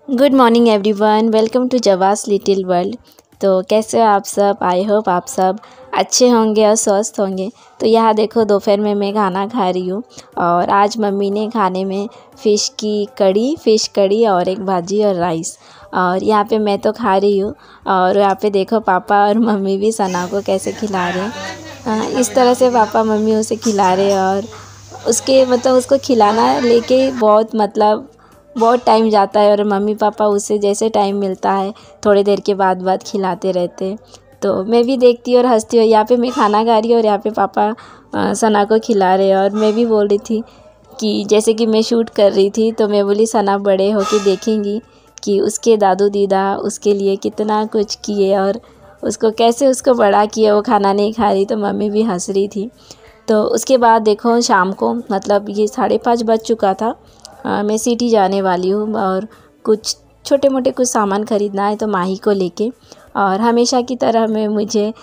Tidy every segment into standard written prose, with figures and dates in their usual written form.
Good morning everyone, welcome to जवास little world. तो कैसे हो आप सब? आई होप आप सब अच्छे होंगे और स्वस्थ होंगे। तो यहाँ देखो दोपहर में मैं खाना खा रही हूँ और आज मम्मी ने खाने में फ़िश कड़ी और एक भाजी और राइस। और यहाँ पे मैं तो खा रही हूँ और यहाँ पे देखो पापा और मम्मी भी सना को कैसे खिला रहे हैं। इस तरह से पापा मम्मी उसे खिला रहे हैं और उसके उसको खिलाना लेके बहुत टाइम जाता है और मम्मी पापा उसे जैसे टाइम मिलता है थोड़ी देर के बाद खिलाते रहते हैं। तो मैं भी देखती हूँ और हंसती हूँ। यहाँ पे मैं खाना खा रही हूँ और यहाँ पे पापा सना को खिला रहे हैं। और मैं भी बोल रही थी कि जैसे कि मैं शूट कर रही थी तो मैं बोली सना बड़े होके देखेंगी कि उसके दादू दीदा उसके लिए कितना कुछ किए और उसको कैसे उसको बड़ा किए। वो खाना नहीं खा रही तो मम्मी भी हंस रही थी। तो उसके बाद देखो शाम को ये 5:30 बज चुका था। मैं सिटी जाने वाली हूँ और कुछ छोटे मोटे कुछ सामान ख़रीदना है तो माही को लेके। और हमेशा की तरह मुझे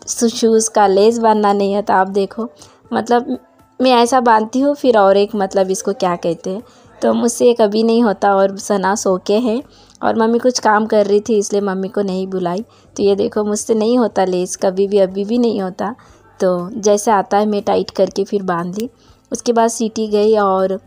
शूज़ का लेस बांधना नहीं आता। आप देखो मैं ऐसा बांधती हूँ फिर और एक इसको क्या कहते हैं तो मुझसे ये कभी नहीं होता। और सना सो के है और मम्मी कुछ काम कर रही थी इसलिए मम्मी को नहीं बुलाई। तो ये देखो मुझसे नहीं होता लेस कभी भी, अभी भी नहीं होता। तो जैसे आता है मैं टाइट करके फिर बांध ली। उसके बाद सिटी गई और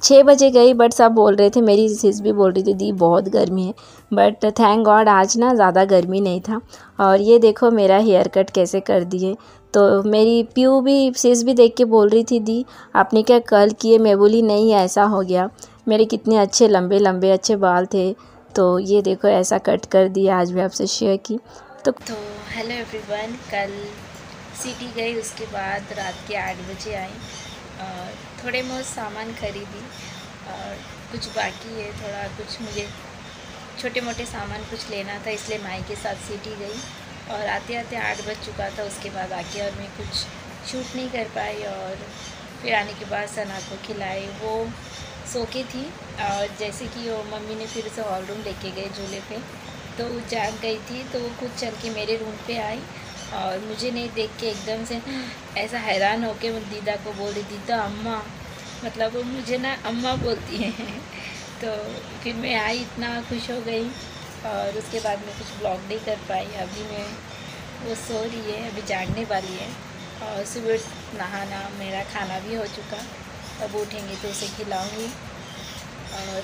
6 बजे गई। बट सब बोल रहे थे, मेरी सिस भी बोल रही थी दी बहुत गर्मी है। बट थैंक गॉड आज ना ज़्यादा गर्मी नहीं था। और ये देखो मेरा हेयर कट कैसे कर दिए। तो मेरी प्यू भी सिस भी देख के बोल रही थी दी आपने क्या कल किए? मैं बोली नहीं ऐसा हो गया, मेरे कितने अच्छे लंबे लंबे अच्छे बाल थे। तो ये देखो ऐसा कट कर दिया, आज मैं आपसे शेयर की। तो हेलो एवरीवन, कल सिटी गई उसके बाद रात के 8 बजे आई और थोड़े बहुत सामान खरीदी और कुछ बाकी है, थोड़ा कुछ मुझे छोटे मोटे सामान कुछ लेना था इसलिए माई के साथ सिटी गई। और आते आते 8 बज चुका था। उसके बाद आके और मैं कुछ शूट नहीं कर पाई और फिर आने के बाद सना को खिलाई। वो सो के थी और जैसे कि वो मम्मी ने फिर उसे हॉल रूम लेके गए झूले पे तो वो जाग गई थी। तो वो खुद चल के मेरे रूम पे आई और मुझे नहीं देख के एकदम से ऐसा हैरान होके वो दीदा को बोल रही दीदा अम्मा, वो मुझे ना अम्मा बोलती हैं। तो फिर मैं आई, इतना खुश हो गई। और उसके बाद मैं कुछ ब्लॉग नहीं कर पाई। अभी मैं वो सो रही है, अभी जागने वाली है और सुबह नहाना मेरा खाना भी हो चुका। अब उठेंगे तो उसे खिलाऊँगी। और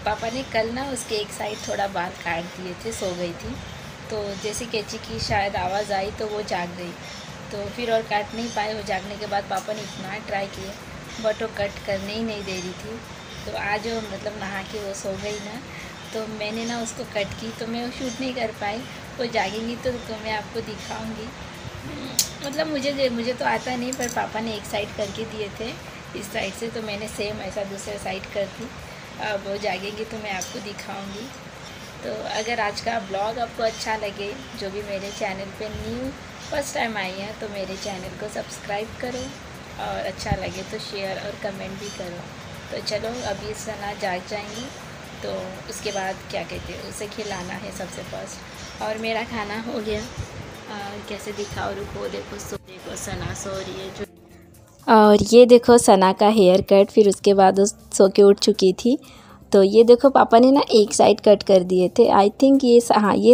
पापा ने कल ना उसके एक साइड थोड़ा बाल काट दिए थे, सो गई थी। तो जैसे कैंची की शायद आवाज़ आई तो वो जाग गई। तो फिर और काट नहीं पाए। वो जागने के बाद पापा ने इतना ट्राई किया बट वो कट करने ही नहीं दे रही थी। तो आज वो नहा के वो सो गई ना, तो मैंने ना उसको कट की तो मैं वो शूट नहीं कर पाई। वो जागेंगी तो मैं आपको दिखाऊंगी। मुझे तो आता नहीं, पर पापा ने एक साइड करके दिए थे इस साइड से, तो मैंने सेम ऐसा दूसरे साइड कर दी। अब वो जागेंगी तो मैं आपको दिखाऊंगी। तो अगर आज का ब्लॉग आपको अच्छा लगे, जो भी मेरे चैनल पे न्यू फर्स्ट टाइम आई हैं तो मेरे चैनल को सब्सक्राइब करो और अच्छा लगे तो शेयर और कमेंट भी करो। तो चलो अभी सना जाग जाएंगी तो उसके बाद क्या कहते हैं उसे खिलाना है सबसे फर्स्ट। और मेरा खाना हो गया। कैसे दिखाओ, रुको देखो सना सो रही है जो। और ये देखो सना का हेयर कट, फिर उसके बाद वो सो के उठ चुकी थी। तो ये देखो पापा ने ना एक साइड कट कर दिए थे। आई थिंक ये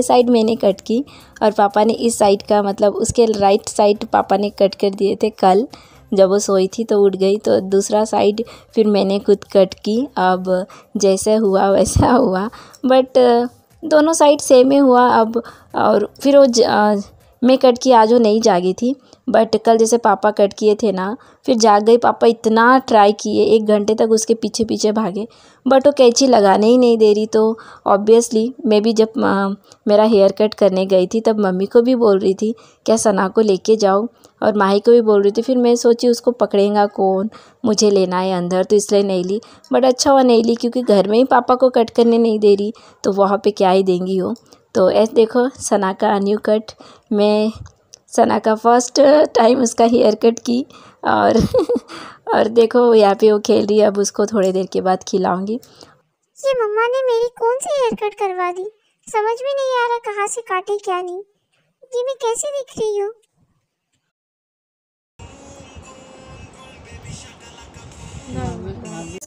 साइड मैंने कट की और पापा ने इस साइड का उसके राइट साइड पापा ने कट कर दिए थे कल जब वो सोई थी तो उठ गई। तो दूसरा साइड फिर मैंने खुद कट की। अब जैसे हुआ वैसा हुआ, बट दोनों साइड सेम ही हुआ। अब और फिर मैं कट की, आज वो नहीं जागी थी। बट कल जैसे पापा कट किए थे ना, फिर जाग गई। पापा इतना ट्राई किए, 1 घंटे तक उसके पीछे पीछे भागे बट वो कैंची लगाने ही नहीं दे रही। तो ऑब्वियसली मैं भी जब मेरा हेयर कट करने गई थी तब मम्मी को भी बोल रही थी क्या सना को लेके जाओ, और माही को भी बोल रही थी। फिर मैं सोची उसको पकड़ेगा कौन, मुझे लेना है अंदर, तो इसलिए नहीं ली। बट अच्छा हुआ नहीं ली क्योंकि घर में ही पापा को कट करने नहीं दे रही तो वहाँ पे क्या ही देंगी वो। तो ऐसे देखो सना का न्यू कट, मैं सना का फर्स्ट टाइम उसका हेयर कट की। और और देखो यहाँ पे वो खेल रही है। अब उसको थोड़ी देर के बाद खिलाऊंगी। ये मम्मा ने मेरी कौन सी हेयर कट करवा दी, समझ में नहीं आ रहा कहाँ से काटे क्या नहीं। ये मैं कैसे दिख रही हूँ?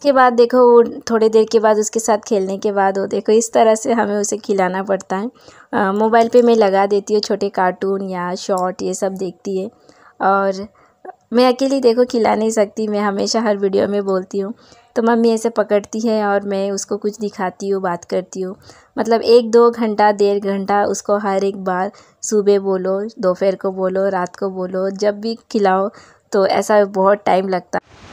उसके बाद देखो वो थोड़ी देर के बाद उसके साथ खेलने के बाद वो देखो इस तरह से हमें उसे खिलाना पड़ता है। मोबाइल पे मैं लगा देती हूँ छोटे कार्टून या शॉर्ट, ये सब देखती है। और मैं अकेली देखो खिला नहीं सकती, मैं हमेशा हर वीडियो में बोलती हूँ। तो मम्मी ऐसे पकड़ती है और मैं उसको कुछ दिखाती हूँ, बात करती हूँ। मतलब 1-2 घंटा 1.5 घंटा उसको हर एक बार, सुबह बोलो, दोपहर को बोलो, रात को बोलो, जब भी खिलाओ तो ऐसा बहुत टाइम लगता है।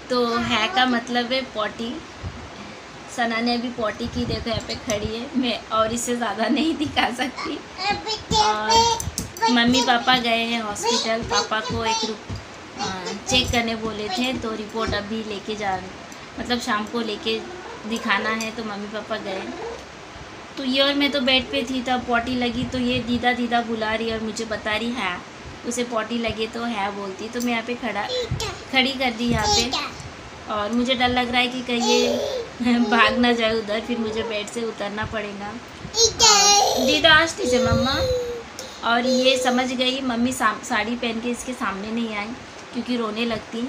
तो है का मतलब है पॉटी। सना ने अभी पॉटी की, देखो यहाँ पे खड़ी है, मैं और इससे ज़्यादा नहीं दिखा सकती। और मम्मी पापा गए हैं हॉस्पिटल, पापा को एक चेक करने बोले थे, तो रिपोर्ट अभी लेके जा रहे, मतलब शाम को लेके दिखाना है, तो मम्मी पापा गए। तो ये और मैं तो बेड पे थी, तब पॉटी लगी, तो ये दीदा दीदा बुला रही है और मुझे बता रही है उसे पॉटी लगे तो है बोलती। तो मैं यहाँ पे खड़ी कर दी यहाँ पे, और मुझे डर लग रहा है कि कहीं ये भाग ना जाए उधर, फिर मुझे बेड से उतरना पड़ेगा। दीदा आस्ती से मम्मा, और ये समझ गई मम्मी साड़ी पहन के इसके सामने नहीं आई क्योंकि रोने लगती।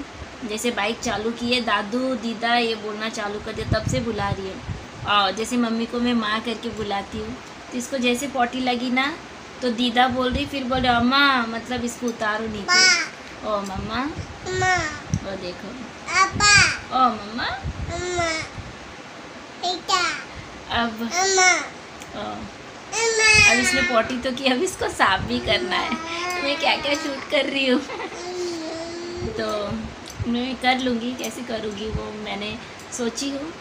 जैसे बाइक चालू की है, दादू दीदा ये बोलना चालू कर दिया, तब से बुला रही है। और जैसे मम्मी को मैं माँ करके बुलाती हूँ, तो इसको जैसे पॉटी लगी ना, तो दीदा बोल रही, फिर बोल रही अम्मा, मतलब इसको उतारो नीचे। ओ मम्मा, वो देखो, ओ मम्मा, अब इसने पॉटी तो की, अब इसको साफ भी करना है। तो मैं क्या क्या शूट कर रही हूँ तो मैं कर लूँगी, कैसे करूँगी वो मैंने सोची हूँ।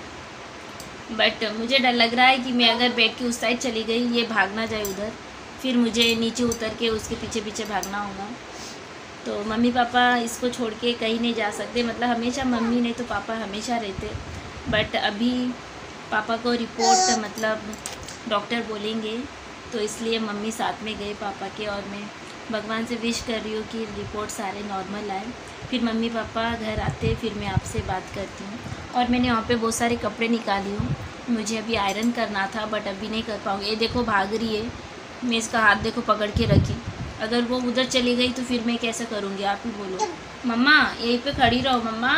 बट मुझे डर लग रहा है कि मैं अगर बेड की उस साइड चली गई, ये भाग ना जाए उधर, फिर मुझे नीचे उतर के उसके पीछे पीछे भागना होगा। तो मम्मी पापा इसको छोड़ के कहीं नहीं जा सकते, मतलब हमेशा मम्मी नहीं तो पापा हमेशा रहते। बट अभी पापा को रिपोर्ट मतलब डॉक्टर बोलेंगे, तो इसलिए मम्मी साथ में गए पापा के, और मैं भगवान से विश कर रही हूँ कि रिपोर्ट सारे नॉर्मल आए। फिर मम्मी पापा घर आते, फिर मैं आपसे बात करती हूँ। और मैंने वहाँ पे बहुत सारे कपड़े निकाली हूँ, मुझे अभी आयरन करना था, बट अभी नहीं कर पाऊँगी। ये देखो भाग रही है, मैं इसका हाथ देखो पकड़ के रखी, अगर वो उधर चली गई तो फिर मैं कैसे करूँगी, आप ही बोलो। मम्मा यहीं पे खड़ी रहो मम्मा।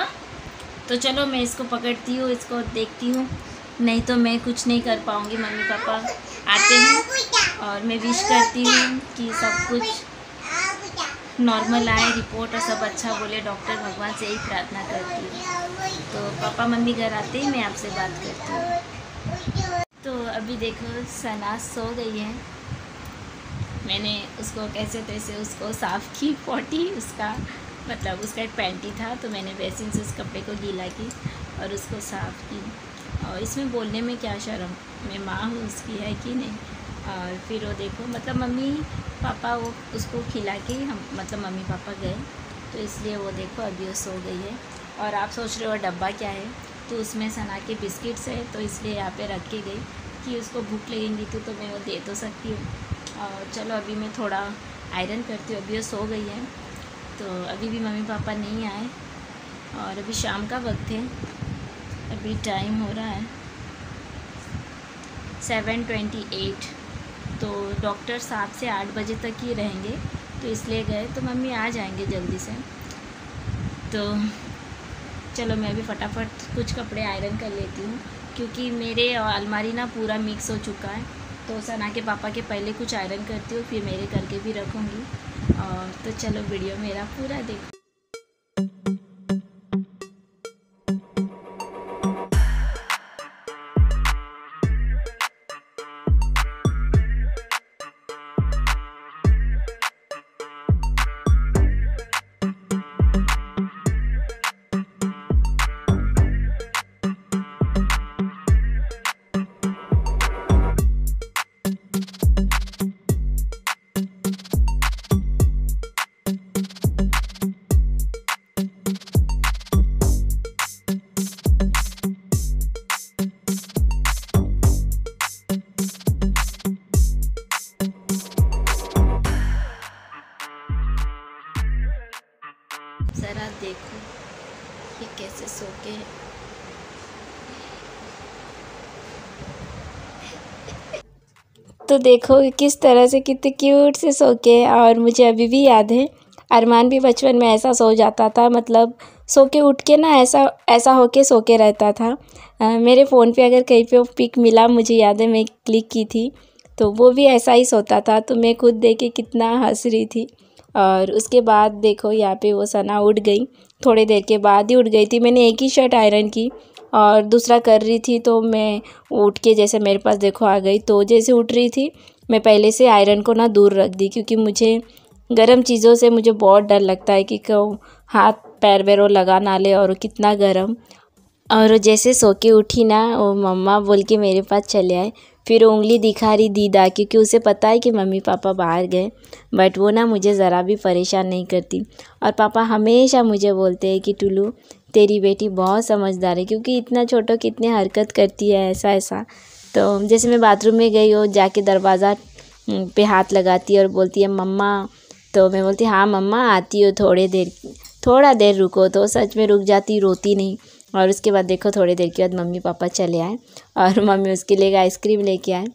तो चलो मैं इसको पकड़ती हूँ, इसको देखती हूँ, नहीं तो मैं कुछ नहीं कर पाऊँगी। मम्मी पापा आते हैं और मैं विश करती हूँ कि सब कुछ नॉर्मल आए, रिपोर्ट और सब अच्छा बोले डॉक्टर, भगवान से यही प्रार्थना करती हूँ। तो पापा मम्मी घर आते ही मैं आपसे बात करती हूँ। तो अभी देखो सना सो गई है, मैंने उसको कैसे तैसे उसको साफ़ की पॉटी, उसका मतलब उसका एक पैंटी था, तो मैंने बेसिन से उस कपड़े को गीला की और उसको साफ़ की। और इसमें बोलने में क्या शर्म, मैं माँ हूँ उसकी, है कि नहीं। और फिर वो देखो मतलब मम्मी पापा वो उसको खिला के हम मतलब मम्मी पापा गए, तो इसलिए वो देखो अभी वो सो गई है। और आप सोच रहे हो डब्बा क्या है, तो उसमें सना के बिस्किट्स है, तो इसलिए यहाँ पे रख के गई कि उसको भूख लगेंगी तो मैं वो दे तो सकती हूँ। और चलो अभी मैं थोड़ा आयरन करती हूँ, अभी वो सो गई है, तो अभी भी मम्मी पापा नहीं आए, और अभी शाम का वक्त है, अभी टाइम हो रहा है 7:28। तो डॉक्टर 7 से 8 बजे तक ही रहेंगे, तो इसलिए गए, तो मम्मी आ जाएंगे जल्दी से। तो चलो मैं अभी फटाफट कुछ कपड़े आयरन कर लेती हूँ, क्योंकि मेरे अलमारी ना पूरा मिक्स हो चुका है। तो सना के पापा के पहले कुछ आयरन करती हूँ, फिर मेरे करके भी रखूँगी। और तो चलो वीडियो मेरा पूरा देखो। ज़रा देखो ये कैसे सो के तो देखो किस तरह से कितने क्यूट से सो के। और मुझे अभी भी याद है अरमान भी बचपन में ऐसा सो जाता था, मतलब सो के उठ के ना ऐसा होके सो के रहता था। मेरे फ़ोन पे अगर कहीं पे वो पिक मिला, मुझे याद है मैं क्लिक की थी, तो वो भी ऐसा ही सोता था। तो मैं खुद देख के कितना हंस रही थी। और उसके बाद देखो यहाँ पे वो सना उठ गई, थोड़ी देर के बाद ही उठ गई थी। मैंने एक ही शर्ट आयरन की और दूसरा कर रही थी, तो मैं उठ के जैसे मेरे पास देखो आ गई। तो जैसे उठ रही थी, मैं पहले से आयरन को ना दूर रख दी, क्योंकि मुझे गर्म चीज़ों से मुझे बहुत डर लगता है कि क्यों हाथ पैर वैर लगा ना ले, और कितना गर्म। और जैसे सो के उठी ना, वो मम्मा बोल के मेरे पास चले आए। फिर उंगली दिखा रही दीदा, क्योंकि उसे पता है कि मम्मी पापा बाहर गए। बट वो ना मुझे ज़रा भी परेशान नहीं करती। और पापा हमेशा मुझे बोलते हैं कि टुलू तेरी बेटी बहुत समझदार है, क्योंकि इतना छोटा कितने हरकत करती है ऐसा ऐसा। तो जैसे मैं बाथरूम में गई, वो जाके दरवाज़ा पे हाथ लगाती है और बोलती है मम्मा। तो मैं बोलती हाँ मम्मा आती हो, थोड़ा देर रुको। तो सच में रुक जाती, रोती नहीं। और उसके बाद देखो थोड़ी देर के बाद मम्मी पापा चले आए और मम्मी उसके लिए आइसक्रीम लेके आए।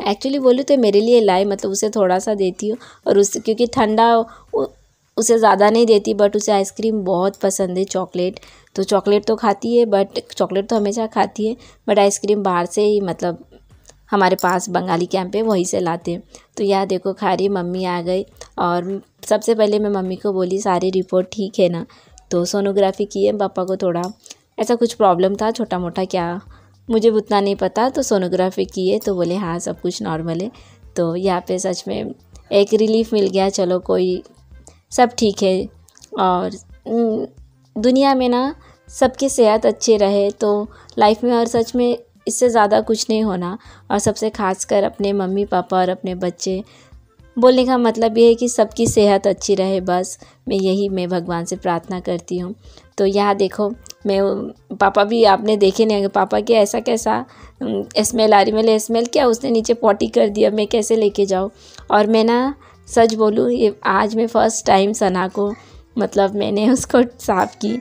एक्चुअली बोलूँ तो मेरे लिए लाए, मतलब उसे थोड़ा सा देती हूँ, और उस क्योंकि ठंडा उसे ज़्यादा नहीं देती। बट उसे आइसक्रीम बहुत पसंद है, चॉकलेट। तो चॉकलेट तो खाती है, बट चॉकलेट तो हमेशा खाती है, बट आइसक्रीम बाहर से ही, मतलब हमारे पास बंगाली कैंप पे वहीं से लाते हैं। तो यह देखो खा रही मम्मी आ गई। और सबसे पहले मैं मम्मी को बोली सारी रिपोर्ट ठीक है ना। तो सोनोग्राफी की है, पापा को थोड़ा ऐसा कुछ प्रॉब्लम था छोटा मोटा, क्या मुझे उतना नहीं पता। तो सोनोग्राफी की है, तो बोले हाँ सब कुछ नॉर्मल है। तो यहाँ पे सच में एक रिलीफ मिल गया, चलो कोई सब ठीक है। और दुनिया में ना सबकी सेहत अच्छी रहे तो लाइफ में, और सच में इससे ज़्यादा कुछ नहीं होना। और सबसे खासकर अपने मम्मी पापा और अपने बच्चे, बोलने का मतलब ये है कि सबकी सेहत अच्छी रहे, बस मैं भगवान से प्रार्थना करती हूँ। तो यहाँ देखो पापा भी आपने देखे नहीं, पापा के ऐसा कैसा स्मेल आ रही, मैंने स्मेल क्या, उसने नीचे पॉटी कर दिया, मैं कैसे लेके जाऊँ। और मैं ना सच बोलूँ, ये आज मैं फ़र्स्ट टाइम सना को, मतलब मैंने उसको साफ़ की।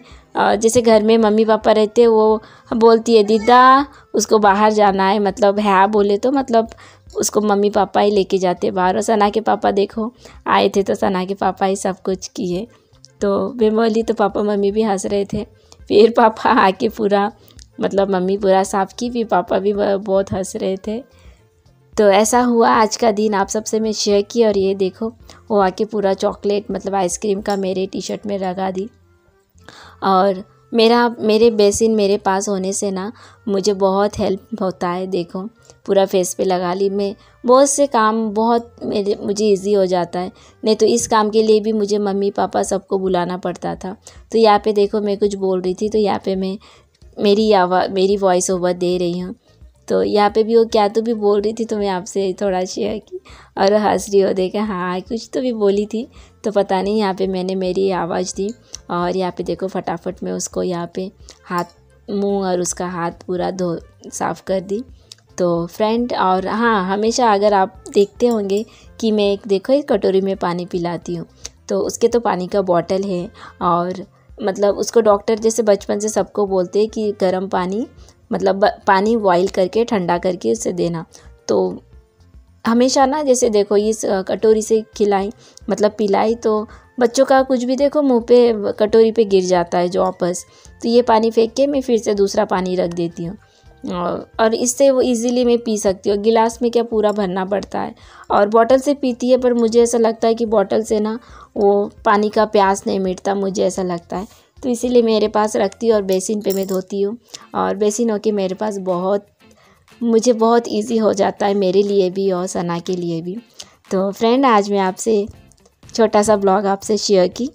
जैसे घर में मम्मी पापा रहते, वो बोलती है दीदा उसको बाहर जाना है, मतलब है बोले तो मतलब उसको मम्मी पापा ही लेके जाते बाहर। और सना के पापा देखो आए थे, तो सना के पापा ही सब कुछ किए। तो मैं बोली तो पापा मम्मी भी हंस रहे थे। फिर पापा आके पूरा, मतलब मम्मी पूरा साफ़ की, फिर पापा भी बहुत हंस रहे थे। तो ऐसा हुआ आज का दिन, आप सबसे मैं शेयर की। और ये देखो वो आके पूरा चॉकलेट, मतलब आइसक्रीम का मेरे टी शर्ट में लगा दी। और मेरे बेसिन मेरे पास होने से ना मुझे बहुत हेल्प होता है। देखो पूरा फेस पे लगा ली, मैं बहुत से काम बहुत मुझे इजी हो जाता है। नहीं तो इस काम के लिए भी मुझे मम्मी पापा सबको बुलाना पड़ता था। तो यहाँ पे देखो मैं कुछ बोल रही थी, तो यहाँ पे मैं मेरी वॉइस ओवर दे रही हूँ। तो यहाँ पे भी वो क्या तो भी बोल रही थी, तो मैं आपसे थोड़ा शेयर की और हंस रही हो, देखा हाँ कुछ तो भी बोली थी। तो पता नहीं यहाँ पे मैंने मेरी आवाज़ दी। और यहाँ पे देखो फटाफट मैं उसको यहाँ पे मुंह और उसका हाथ पूरा साफ़ कर दी। तो फ्रेंड, और हाँ हमेशा अगर आप देखते होंगे कि मैं एक कटोरी में पानी पिलाती हूँ, तो उसके तो पानी का बॉटल है। और मतलब उसको डॉक्टर जैसे बचपन से सबको बोलते हैं कि गर्म पानी, मतलब पानी बॉईल करके ठंडा करके उसे देना। तो हमेशा ना जैसे देखो इस कटोरी से खिलाई, मतलब पिलाई, तो बच्चों का कुछ भी देखो मुंह पे कटोरी पे गिर जाता है जो वापस। तो ये पानी फेंक के मैं फिर से दूसरा पानी रख देती हूँ, और इससे वो इजीली मैं पी सकती हूँ। गिलास में क्या पूरा भरना पड़ता है। और बॉटल से पीती है, पर मुझे ऐसा लगता है कि बॉटल से ना वो पानी का प्यास नहीं मिटता, मुझे ऐसा लगता है। तो इसीलिए मेरे पास रखती हूँ और बेसिन पे मैं धोती हूँ। और बेसिन होके मेरे पास मुझे बहुत इजी हो जाता है, मेरे लिए भी और सना के लिए भी। तो फ्रेंड, आज मैं आपसे छोटा सा ब्लॉग आपसे शेयर की।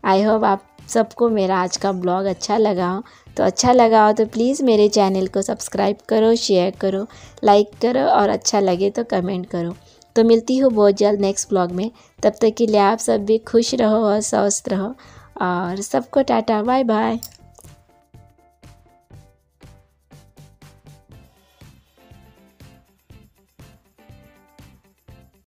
आई होप आप सबको मेरा आज का ब्लॉग अच्छा लगा हो। तो अच्छा लगा हो तो प्लीज़ मेरे चैनल को सब्सक्राइब करो, शेयर करो, लाइक करो, और अच्छा लगे तो कमेंट करो। तो मिलती हूँ बहुत जल्द नेक्स्ट ब्लॉग में। तब तक के लिए आप सब भी खुश रहो और स्वस्थ रहो। और सबको टाटा बाय बाय।